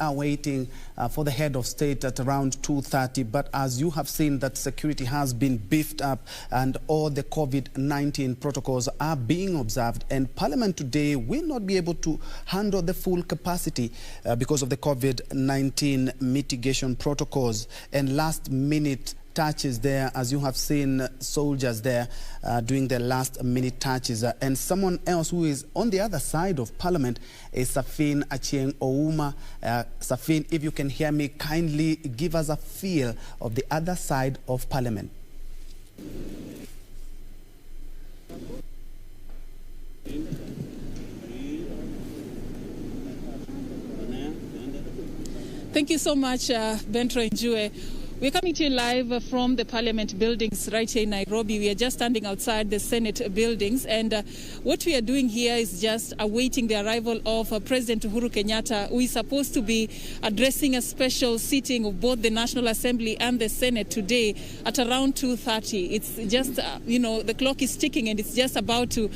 are waiting for the head of state at around 2:30, but as you have seen, that security has been beefed up and all the COVID-19 protocols are being observed, and Parliament today will not be able to handle the full capacity because of the COVID-19 mitigation protocols and last-minute touches there, as you have seen soldiers there doing their last-minute touches. And someone else who is on the other side of Parliament is Safin Achieng Ouma. Safin, if you can hear me, kindly give us a feel of the other side of Parliament. Thank you so much, Bentro Njue. We're coming to you live from the Parliament buildings right here in Nairobi. We are just standing outside the Senate buildings, and what we are doing here is just awaiting the arrival of President Uhuru Kenyatta, who is supposed to be addressing a special sitting of both the National Assembly and the Senate today at around 2:30. It's just, the clock is ticking, and he's just about to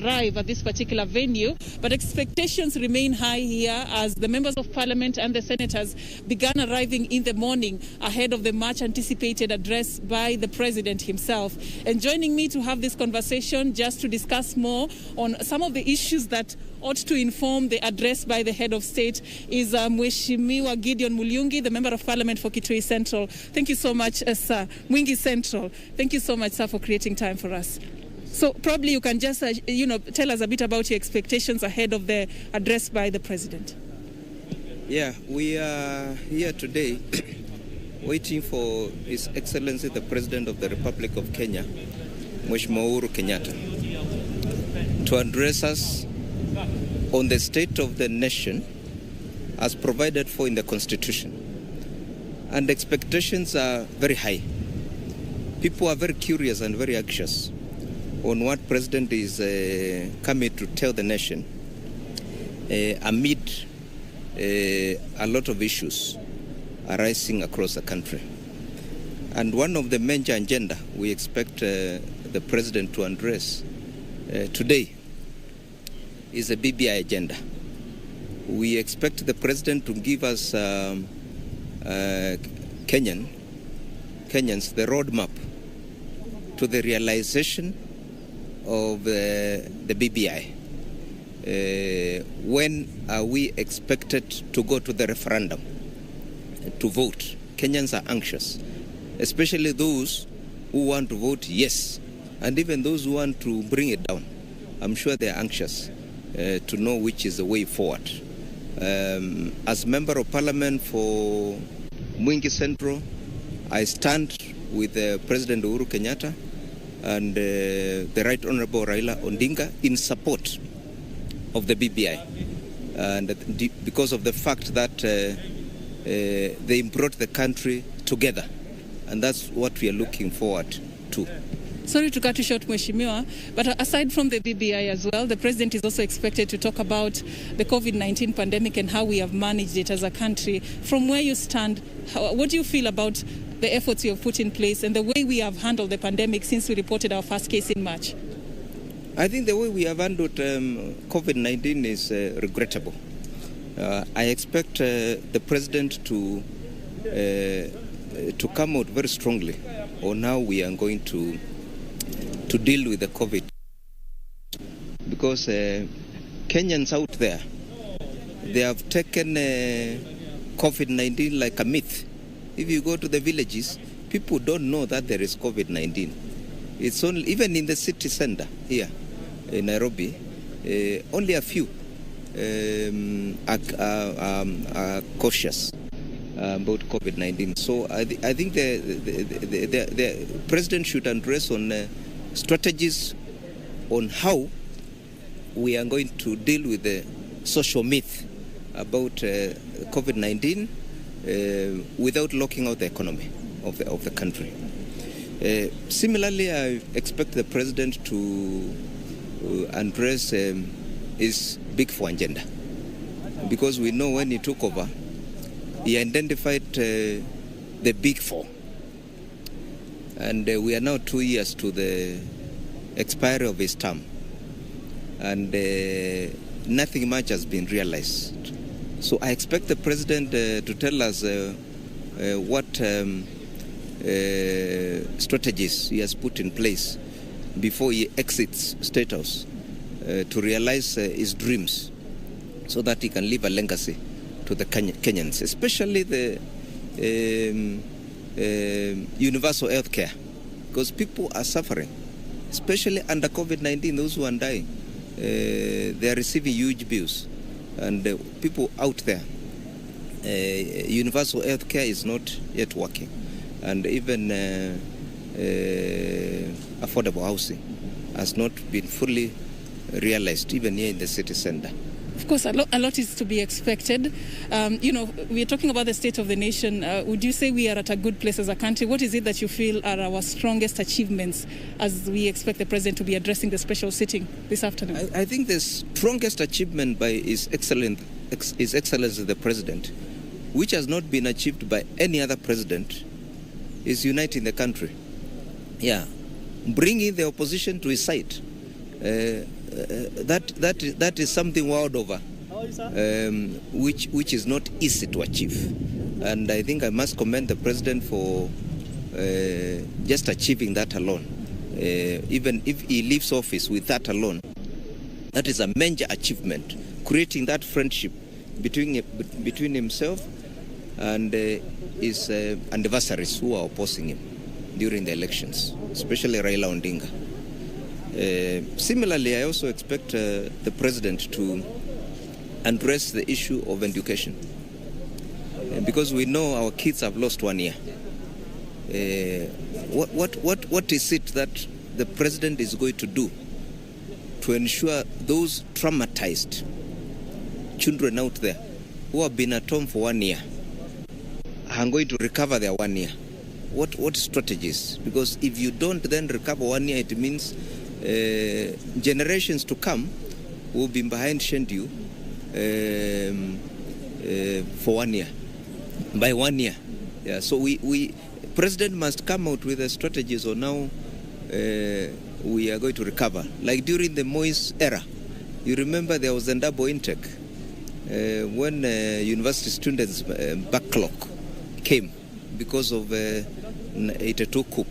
arrive at this particular venue. But expectations remain high here as the members of Parliament and the senators began arriving in the morning ahead of the much anticipated address by the president himself. And joining me to have this conversation, just to discuss more on some of the issues that ought to inform the address by the head of state, is Mheshimiwa Gideon Mulyungi, the Member of Parliament for Kitui Central. Thank you so much, sir. Mwingi Central. Thank you so much, sir, for creating time for us. So probably you can just, tell us a bit about your expectations ahead of the address by the president. Yeah, we are here today waiting for His Excellency the President of the Republic of Kenya, Mheshimiwa Uhuru Kenyatta, to address us on the state of the nation as provided for in the Constitution. And expectations are very high. People are very curious and very anxious on what President is coming to tell the nation amid a lot of issues arising across the country. And one of the major agenda we expect the President to address today is the BBI agenda. We expect the President to give us Kenyans the roadmap to the realization of the BBI. When are we expected to go to the referendum to vote? Kenyans are anxious, especially those who want to vote yes, and even those who want to bring it down. I'm sure they are anxious to know which is the way forward. As Member of Parliament for Mwingi Central, I stand with President Uhuru Kenyatta and the Right Honorable Raila Odinga in support of the BBI, and because of the fact that they brought the country together, and that's what we are looking forward to. Sorry to cut you short, Mheshimiwa, but aside from the BBI as well, the President is also expected to talk about the COVID-19 pandemic and how we have managed it as a country. From where you stand, what do you feel about the efforts you have put in place and the way we have handled the pandemic since we reported our first case in March? I think the way we have handled COVID-19 is regrettable. I expect the President to come out very strongly on how we are going to deal with the COVID. Because Kenyans out there, they have taken COVID-19 like a myth. If you go to the villages, people don't know that there is COVID-19. It's only, even in the city center here in Nairobi, only a few are cautious about COVID-19. So I think the President should address on strategies on how we are going to deal with the social myth about COVID-19 without locking out the economy of the country. Similarly, I expect the President to address his Big Four agenda, because we know when he took over, he identified the Big Four. And we are now 2 years to the expiry of his term, and nothing much has been realized. So I expect the president to tell us what strategies he has put in place before he exits State House to realize his dreams, so that he can leave a legacy to the Kenyans, especially the universal health care, because people are suffering, especially under COVID-19, those who are dying. They are receiving huge bills, and people out there, universal health care is not yet working, and even affordable housing has not been fully realized, even here in the city center. Of course, a lot is to be expected. We are talking about the state of the nation. Would you say we are at a good place as a country? What is it that you feel are our strongest achievements as we expect the president to be addressing the special sitting this afternoon? I think the strongest achievement by His Excellency the President, which has not been achieved by any other president, is uniting the country. Yeah, bringing the opposition to his side. That is something world over, which is not easy to achieve. And I think I must commend the president for just achieving that alone. Even if he leaves office with that alone, that is a major achievement, creating that friendship between himself and his adversaries who are opposing him during the elections, especially Raila Odinga. Similarly, I also expect the president to address the issue of education, because we know our kids have lost 1 year. What is it that the president is going to do to ensure those traumatized children out there who have been at home for 1 year are going to recover their 1 year? What strategies? Because if you don't then recover 1 year, it means generations to come will be behind schedule for 1 year, by 1 year. Yeah, so we president must come out with the strategies on how we are going to recover. Like during the Moise era, you remember there was a double intake when university students backlog came because of 82 coup.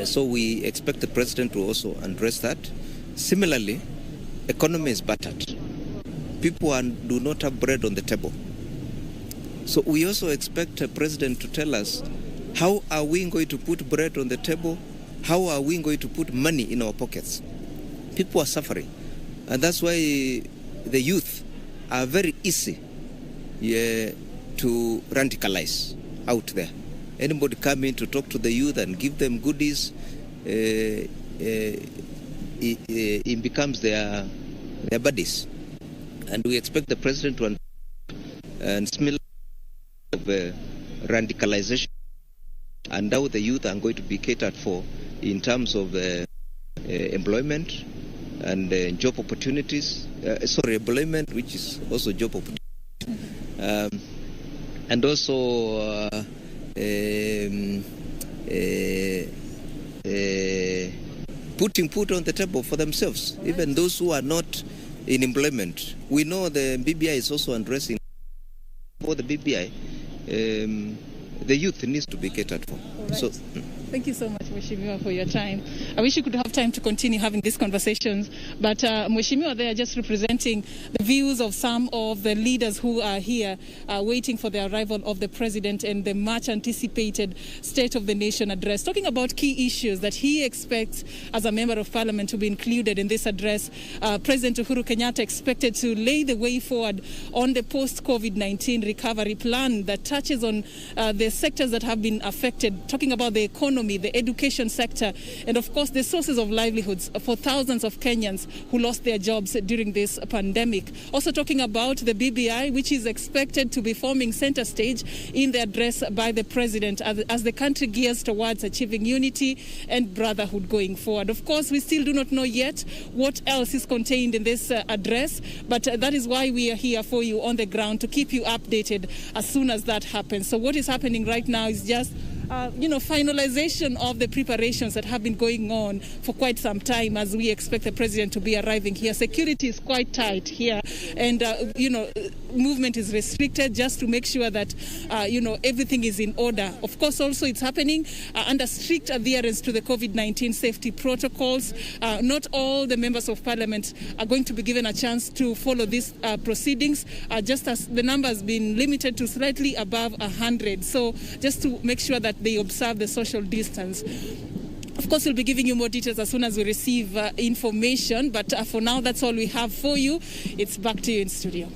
So we expect the president to also address that. Similarly, economy is battered. People do not have bread on the table. So we also expect the president to tell us, how are we going to put bread on the table? How are we going to put money in our pockets? People are suffering. And that's why the youth are very easy to radicalize out there. Anybody come in to talk to the youth and give them goodies, it becomes their buddies. And we expect the president to and smell of radicalization, and how the youth are going to be catered for in terms of employment and job opportunities. Employment, which is also job opportunities. And also putting food on the table for themselves, even those who are not in employment. We know the BBI is also addressing for the BBI. The youth needs to be catered for. Right. So, thank you so much, Mheshimiwa, for your time. I wish you could have time to continue having these conversations, but Mheshimiwa, they are just representing the views of some of the leaders who are here waiting for the arrival of the president and the much anticipated State of the Nation address, talking about key issues that he expects as a member of parliament to be included in this address. President Uhuru Kenyatta expected to lay the way forward on the post-COVID-19 recovery plan that touches on the sectors that have been affected, talking about the economy, the education sector, and of course the sources of livelihoods for thousands of Kenyans who lost their jobs during this pandemic. Also talking about the BBI, which is expected to be forming center stage in the address by the president as the country gears towards achieving unity and brotherhood going forward. Of course, we still do not know yet what else is contained in this address, but that is why we are here for you on the ground to keep you updated as soon as that happens. So what is happening right now is just finalization of the preparations that have been going on for quite some time as we expect the president to be arriving here. Security is quite tight here, and movement is restricted just to make sure that, everything is in order. Of course, also it's happening under strict adherence to the COVID-19 safety protocols. Not all the members of parliament are going to be given a chance to follow these proceedings, just as the number has been limited to slightly above 100. So just to make sure that they observe the social distance. Of course, we'll be giving you more details as soon as we receive information. But for now, that's all we have for you. It's back to you in studio.